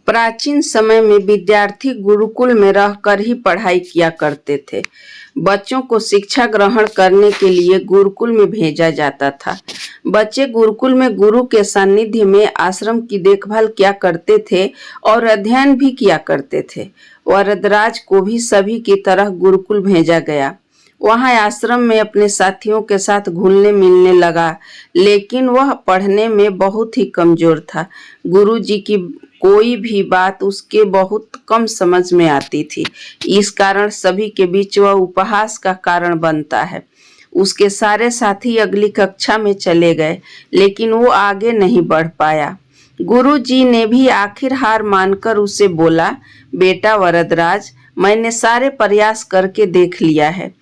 प्राचीन समय में विद्यार्थी गुरुकुल में रहकर ही पढ़ाई किया करते थे। बच्चों को शिक्षा ग्रहण करने के लिए गुरुकुल में भेजा जाता था। बच्चे गुरुकुल में गुरु के सानिध्य में आश्रम की देखभाल किया करते थे और अध्ययन भी किया करते थे। वरदराज को भी सभी की तरह गुरुकुल भेजा गया। वहां आश्रम में अपने साथियों के साथ घुलने मिलने लगा, लेकिन वह पढ़ने में बहुत ही कमजोर था। गुरुजी की कोई भी बात उसके बहुत कम समझ में आती थी। इस कारण सभी के बीच वह उपहास का कारण बनता है। उसके सारे साथी अगली कक्षा में चले गए, लेकिन वो आगे नहीं बढ़ पाया। गुरुजी ने भी आखिर हार मानकर उसे बोला, बेटा वरदराज, मैंने सारे प्रयास करके देख लिया है।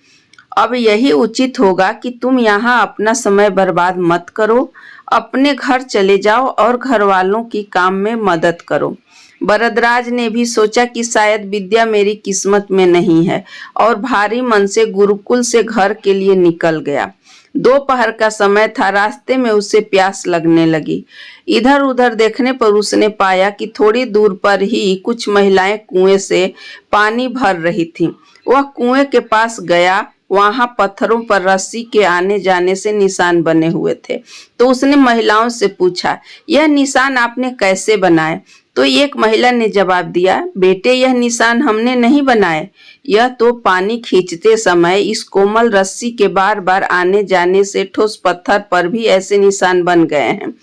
अब यही उचित होगा कि तुम यहाँ अपना समय बर्बाद मत करो। अपने घर चले जाओ और घर वालों की काम में मदद करो। वरदराज ने भी सोचा कि शायद विद्या मेरी किस्मत में नहीं है और भारी मन से गुरुकुल से घर के लिए निकल गया। दोपहर का समय था। रास्ते में उसे प्यास लगने लगी। इधर उधर देखने पर उसने पाया कि थोड़ी दूर पर ही कुछ महिलाएं कुएं से पानी भर रही थीं। वह कुएं के पास गया। वहां पत्थरों पर रस्सी के आने जाने से निशान बने हुए थे। तो उसने महिलाओं से पूछा, यह निशान आपने कैसे बनाए? तो एक महिला ने जवाब दिया, बेटे, यह निशान हमने नहीं बनाए। यह तो पानी खींचते समय इस कोमल रस्सी के बार बार आने जाने से ठोस पत्थर पर भी ऐसे निशान बन गए हैं।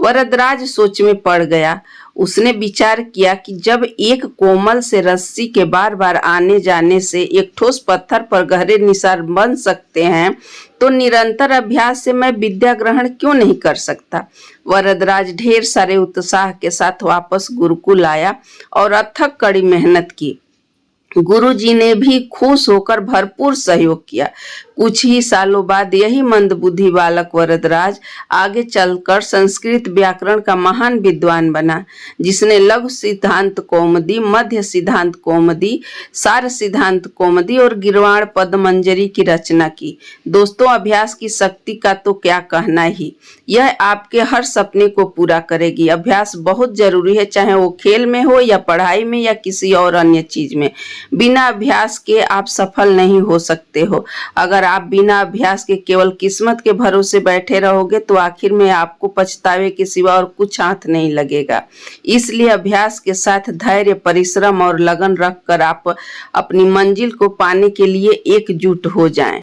वरदराज सोच में पड़ गया। उसने विचार किया कि जब एक कोमल से रस्सी के बार बार आने जाने से एक ठोस पत्थर पर गहरे निशान बन सकते हैं, तो निरंतर अभ्यास से मैं विद्या ग्रहण क्यों नहीं कर सकता। वरदराज ढेर सारे उत्साह के साथ वापस गुरुकुल आया और अथक कड़ी मेहनत की। गुरुजी ने भी खुश होकर भरपूर सहयोग किया। कुछ ही सालों बाद यही मंदबुद्धि बालक वरदराज आगे चलकर संस्कृत व्याकरण का महान विद्वान बना, जिसने लघु सिद्धांत कौमुदी, मध्य सिद्धांत कौमुदी, सार सिद्धांत कौमुदी और गिरवाण पदमंजरी की रचना की। दोस्तों, अभ्यास की शक्ति का तो क्या कहना ही। यह आपके हर सपने को पूरा करेगी। अभ्यास बहुत जरूरी है, चाहे वो खेल में हो या पढ़ाई में या किसी और अन्य चीज में। बिना अभ्यास के आप सफल नहीं हो सकते हो। अगर आप बिना अभ्यास के केवल किस्मत के भरोसे बैठे रहोगे तो आखिर में आपको पछतावे के सिवा और कुछ हाथ नहीं लगेगा। इसलिए अभ्यास के साथ धैर्य, परिश्रम और लगन रखकर आप अपनी मंजिल को पाने के लिए एकजुट हो जाएं।